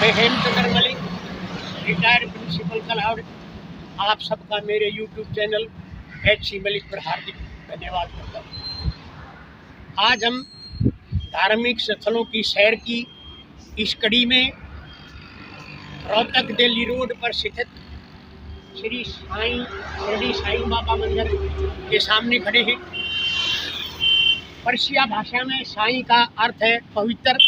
मैं Hemchandra Malik, retired principal कलाड़, आप सबका मेरे YouTube चैनल HC मलिक पर हार्दिक धन्यवाद करता हूँ। आज हम धार्मिक स्थलों की सैर की इस कड़ी में रोहतक दिल्ली रोड पर स्थित श्री साईं बाबा मंदिर के सामने खड़े हैं। पर्शिया भाषा में साईं का अर्थ है पवित्र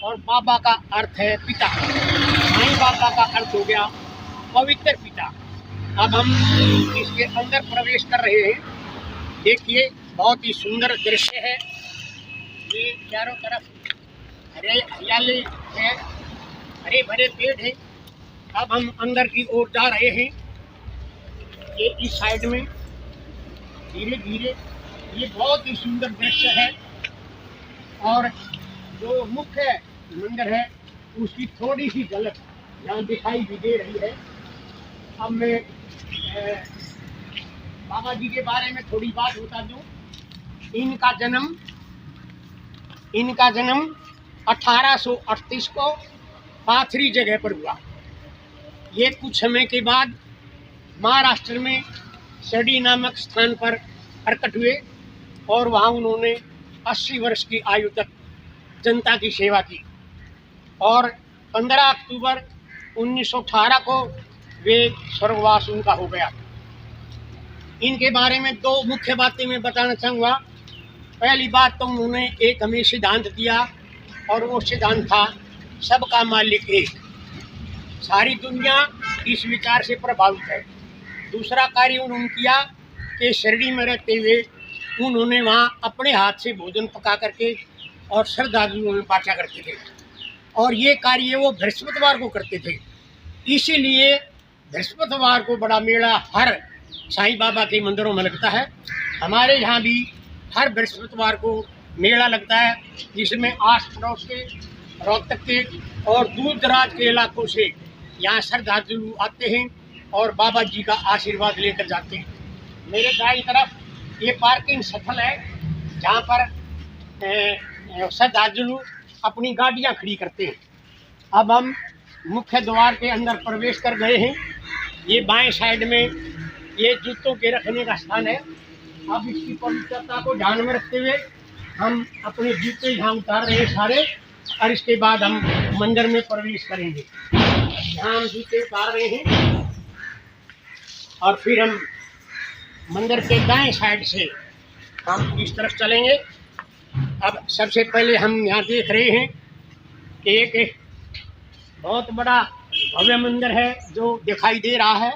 और बाबा का अर्थ है पिता। साईं बाबा का अर्थ हो गया पवित्र पिता। अब हम इसके अंदर प्रवेश कर रहे हैं। देखिए, बहुत ही सुंदर दृश्य है। ये चारों तरफ हरियाली है, हरे भरे पेड़ हैं। अब हम अंदर की ओर जा रहे हैं। ये इस साइड में धीरे धीरे, ये बहुत ही सुंदर दृश्य है। और जो मुख्य मंदिर है उसकी थोड़ी सी झलक यहाँ दिखाई भी दे रही है। अब मैं बाबा जी के बारे में थोड़ी बात बता दूं। इनका जन्म 1838 को पाथरी जगह पर हुआ। ये कुछ समय के बाद महाराष्ट्र में शिरडी नामक स्थान पर प्रकट हुए और वहाँ उन्होंने 80 वर्ष की आयु तक जनता की सेवा की। और 15 अक्टूबर 1918 को वे स्वर्गवास उनका हो गया। इनके बारे में दो मुख्य बातें मैं बताना चाहूँगा। पहली बात तो उन्होंने एक हमें सिद्धांत दिया और वो सिद्धांत था सबका मालिक एक। सारी दुनिया इस विचार से प्रभावित है। दूसरा कार्य उन्होंने किया कि शिरडी में रहते हुए उन्होंने वहाँ अपने हाथ से भोजन पका करके और श्रद्धालुओं में बांटा करते थे। और ये कार्य वो बृहस्पतिवार को करते थे। इसीलिए बृहस्पतिवार को बड़ा मेला हर साईं बाबा के मंदिरों में लगता है। हमारे यहाँ भी हर बृहस्पतिवार को मेला लगता है, जिसमें आस पड़ोस के, रोहतक के और दूर दराज के इलाकों से यहाँ श्रद्धालु आते हैं और बाबा जी का आशीर्वाद लेकर जाते हैं। मेरे दाईं तरफ ये पार्किंग स्थल है जहाँ पर श्रद्धालु अपनी गाड़ियाँ खड़ी करते हैं। अब हम मुख्य द्वार के अंदर प्रवेश कर गए हैं। ये बाएं साइड में ये जूतों के रखने का स्थान है। अब इसकी पवित्रता को ध्यान में रखते हुए हम अपने जूते यहाँ उतार रहे हैं सारे, और इसके बाद हम मंदिर में प्रवेश करेंगे। यहाँ हम जूते उतार रहे हैं और फिर हम मंदिर के दाएं साइड से हम इस तरफ चलेंगे। अब सबसे पहले हम यहाँ देख रहे हैं कि एक बहुत बड़ा भव्य मंदिर है जो दिखाई दे रहा है।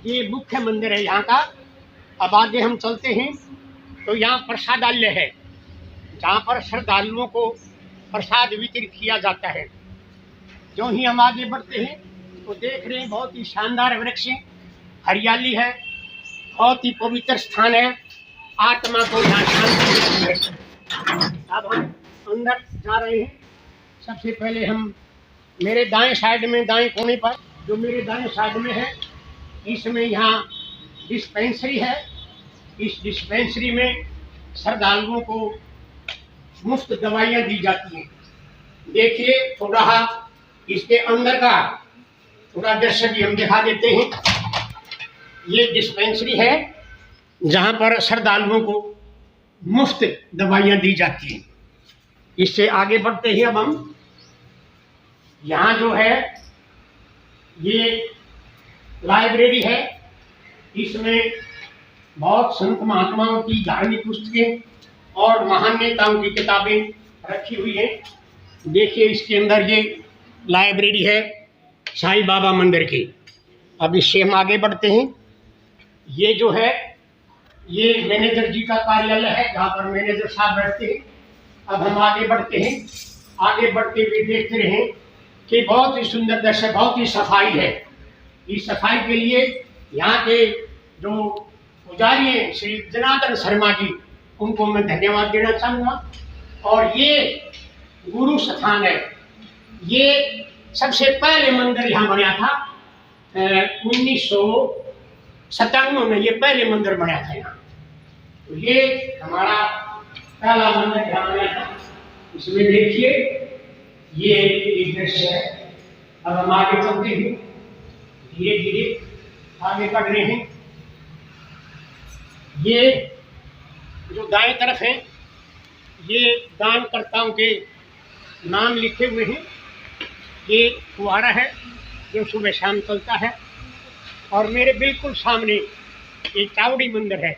ये मुख्य मंदिर है यहाँ का। अब आगे हम चलते हैं तो यहाँ प्रसादालय है जहाँ पर श्रद्धालुओं को प्रसाद वितरित किया जाता है। जो ही हम आगे बढ़ते हैं तो देख रहे हैं बहुत ही शानदार वृक्ष, हरियाली है, बहुत ही पवित्र स्थान है। आत्मा को यहाँ शांति मिलती है। अब हम अंदर जा रहे हैं। सबसे पहले हम मेरे दाएं साइड में, दाएं कोने पर जो मेरे दाएं साइड में है, इसमें यहाँ डिस्पेंसरी है। इस डिस्पेंसरी में श्रद्धालुओं को मुफ्त दवाइयाँ दी जाती हैं। देखिए, थोड़ा इसके अंदर का थोड़ा दृश्य भी हम दिखा देते हैं। ये डिस्पेंसरी है जहाँ पर श्रद्धालुओं को मुफ्त दवाइयाँ दी जाती हैं। इससे आगे बढ़ते ही अब हम यहाँ जो है ये लाइब्रेरी है। इसमें बहुत संत महात्माओं की धार्मिक पुस्तकें और महान नेताओं की किताबें रखी हुई हैं। देखिए, इसके अंदर ये लाइब्रेरी है साईं बाबा मंदिर की। अब इससे हम आगे बढ़ते हैं। ये जो है ये मैनेजर जी का कार्यालय है जहाँ पर मैनेजर साहब बैठते हैं। अब हम आगे बढ़ते हैं। आगे बढ़ते हुए देखते रहे कि बहुत ही सुंदर दृश्य, बहुत ही सफाई है। इस सफाई के लिए यहाँ के जो पुजारी हैं श्री जनार्दन शर्मा जी, उनको मैं धन्यवाद देना चाहूँगा। और ये गुरु स्थान है। ये सबसे पहले मंदिर यहाँ बना था 1997 में। ये पहले मंदिर बना था यहाँ। तो ये हमारा पहला मंदिर यहाँ बना था। इसमें देखिए ये एक दृश्य है। अब हम आगे चलते हैं, धीरे धीरे आगे बढ़ रहे हैं। ये जो दाएं तरफ है ये दानकर्ताओं के नाम लिखे हुए हैं। ये फुहारा है जो सुबह शाम चलता है। और मेरे बिल्कुल सामने एक चावड़ी मंदिर है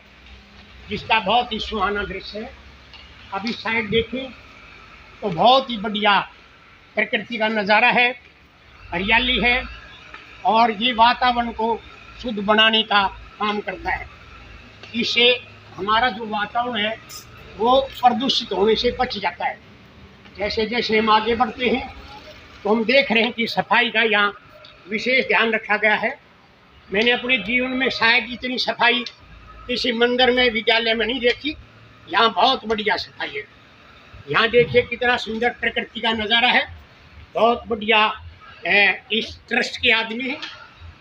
जिसका बहुत ही सुहाना दृश्य है। अभी साइड देखें तो बहुत ही बढ़िया प्रकृति का नज़ारा है, हरियाली है और ये वातावरण को शुद्ध बनाने का काम करता है। इससे हमारा जो वातावरण है वो प्रदूषित होने से बच जाता है। जैसे जैसे हम आगे बढ़ते हैं तो हम देख रहे हैं कि सफाई का यहाँ विशेष ध्यान रखा गया है। मैंने अपने जीवन में शायद इतनी सफाई किसी मंदिर में, विद्यालय में नहीं देखी। यहाँ बहुत बढ़िया सफाई है। यहाँ देखिए कितना सुंदर प्रकृति का नज़ारा है, बहुत बढ़िया। इस ट्रस्ट के आदमी हैं।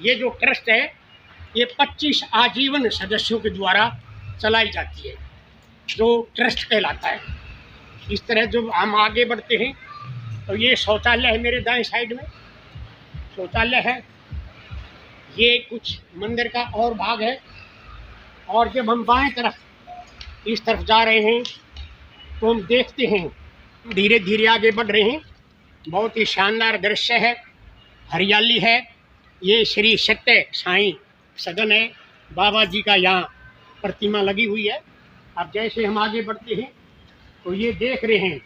ये जो ट्रस्ट है ये 25 आजीवन सदस्यों के द्वारा चलाई जाती है, जो ट्रस्ट कहलाता है। इस तरह जो हम आगे बढ़ते हैं तो ये शौचालय है, मेरे दाएं साइड में शौचालय है। ये कुछ मंदिर का और भाग है। और जब हम बाएं तरफ इस तरफ जा रहे हैं तो हम देखते हैं धीरे धीरे आगे बढ़ रहे हैं। बहुत ही शानदार दृश्य है, हरियाली है। ये श्री सत्य साईं सदन है, बाबा जी का यहाँ प्रतिमा लगी हुई है। अब जैसे हम आगे बढ़ते हैं तो ये देख रहे हैं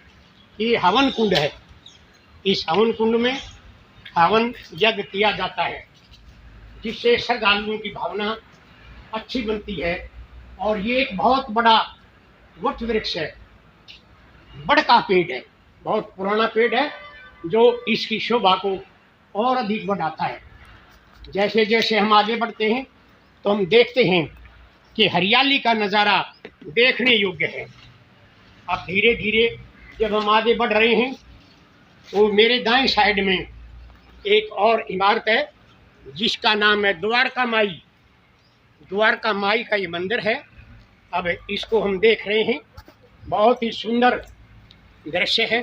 कि हवन कुंड है। इस हवन कुंड में हवन यज्ञ किया जाता है जिससे श्रद्धालुओं की भावना अच्छी बनती है। और ये एक बहुत बड़ा वट वृक्ष है, बड़ का पेड़ है, बहुत पुराना पेड़ है जो इसकी शोभा को और अधिक बढ़ाता है। जैसे जैसे हम आगे बढ़ते हैं तो हम देखते हैं कि हरियाली का नज़ारा देखने योग्य है। अब धीरे धीरे जब हम आगे बढ़ रहे हैं तो मेरे दाएं साइड में एक और इमारत है जिसका नाम है द्वारका माई। द्वारका माई का ये मंदिर है। अब इसको हम देख रहे हैं, बहुत ही सुंदर दृश्य है।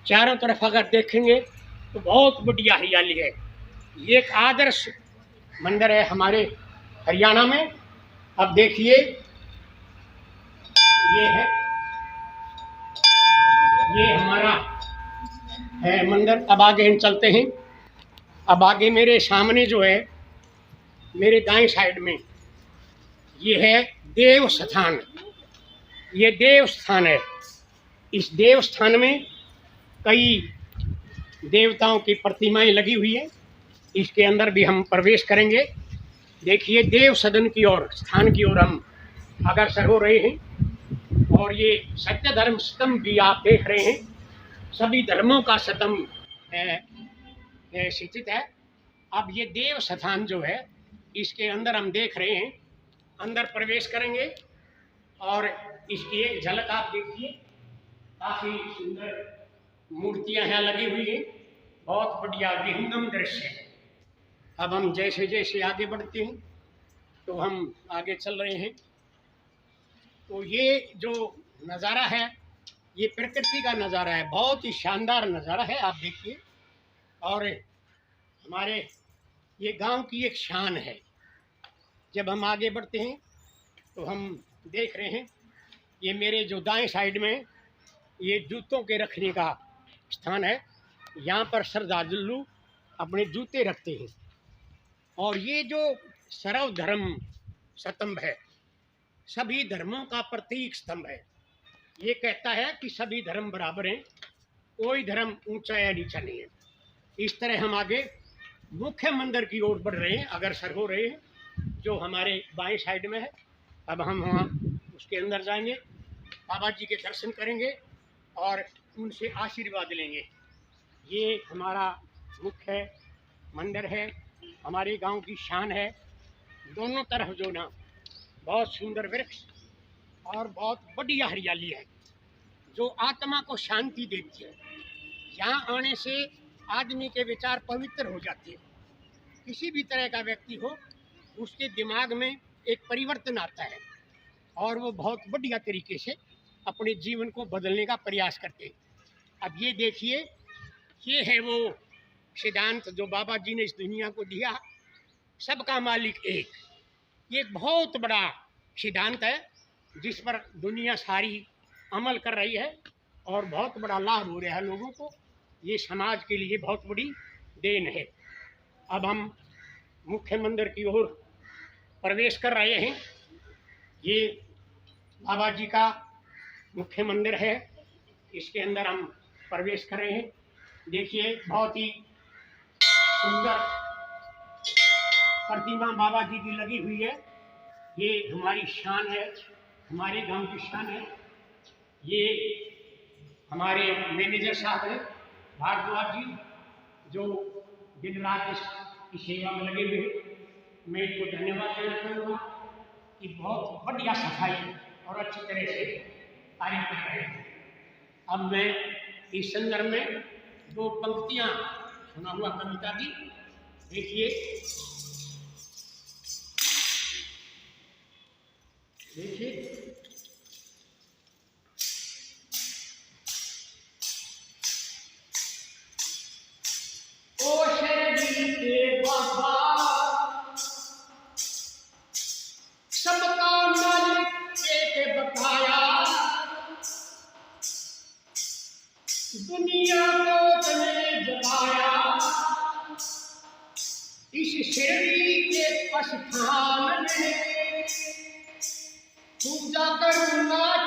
चारों तरफ अगर देखेंगे तो बहुत बढ़िया हरियाली है। ये एक आदर्श मंदिर है हमारे हरियाणा में। अब देखिए ये हमारा है मंदिर। अब आगे हम चलते हैं। अब आगे मेरे सामने जो है मेरे दाएं साइड में ये है देव स्थान। ये देव स्थान है। इस देव स्थान में कई देवताओं की प्रतिमाएं लगी हुई हैं। इसके अंदर भी हम प्रवेश करेंगे। देखिए देव सदन की ओर, स्थान की ओर हम अग्रसर हो रहे हैं। और ये सत्य धर्म स्तंभ भी आप देख रहे हैं, सभी धर्मों का स्तंभ स्थित है। अब ये देव स्थान जो है इसके अंदर हम देख रहे हैं, अंदर प्रवेश करेंगे और इसकी एक झलक आप देखिए। काफ़ी सुंदर मूर्तियां यहाँ लगी हुई हैं, बहुत बढ़िया विहंगम दृश्य है। अब हम जैसे जैसे आगे बढ़ते हैं तो हम आगे चल रहे हैं। तो ये जो नज़ारा है ये प्रकृति का नज़ारा है, बहुत ही शानदार नज़ारा है, आप देखिए। और हमारे ये गांव की एक शान है। जब हम आगे बढ़ते हैं तो हम देख रहे हैं ये मेरे जो दाएं साइड में ये जूतों के रखने का स्थान है। यहाँ पर श्रद्धालु अपने जूते रखते हैं। और ये जो सर्वधर्म स्तंभ है, सभी धर्मों का प्रतीक स्तंभ है। ये कहता है कि सभी धर्म बराबर हैं, कोई धर्म ऊंचा या नीचा नहीं है। इस तरह हम आगे मुख्य मंदिर की ओर बढ़ रहे हैं, अग्रसर हो रहे हैं, जो हमारे बाएं साइड में है। अब हम वहाँ उसके अंदर जाएंगे, बाबा जी के दर्शन करेंगे और उनसे आशीर्वाद लेंगे। ये हमारा मुख्य मंदिर है, हमारे गांव की शान है। दोनों तरफ जो ना बहुत सुंदर वृक्ष और बहुत बढ़िया हरियाली है जो आत्मा को शांति देती है। यहाँ आने से आदमी के विचार पवित्र हो जाते हैं। किसी भी तरह का व्यक्ति हो उसके दिमाग में एक परिवर्तन आता है और वो बहुत बढ़िया तरीके से अपने जीवन को बदलने का प्रयास करते हैं। अब ये देखिए, ये है वो सिद्धांत जो बाबा जी ने इस दुनिया को दिया, सबका मालिक एक, ये एक बहुत बड़ा सिद्धांत है जिस पर दुनिया सारी अमल कर रही है और बहुत बड़ा लाभ हो रहा है लोगों को। ये समाज के लिए बहुत बड़ी देन है। अब हम मुख्य मंदिर की ओर प्रवेश कर रहे हैं। ये बाबा जी का मुख्य मंदिर है, इसके अंदर हम प्रवेश कर रहे हैं। देखिए बहुत ही सुंदर प्रतिमा बाबा जी की लगी हुई है। ये हमारी शान है, हमारे गांव की शान है। ये हमारे मैनेजर साहब हैं भारद्वाज जी, जो दिन रात इसकी सेवा में लगे हुए हैं। मैं इनको धन्यवाद देना चाहूँगा कि बहुत बढ़िया सफाई और अच्छी तरह से कार्य कर रहे हैं। अब मैं इस संदर्भ में दो पंक्तियाँ सुना हुआ कविता की, देखिए। ओ शरीर के बाबा सबका मालिक एक बकाया, दुनिया को तने जगाया, इस शिरडी के स्थान में पूजा करूंगा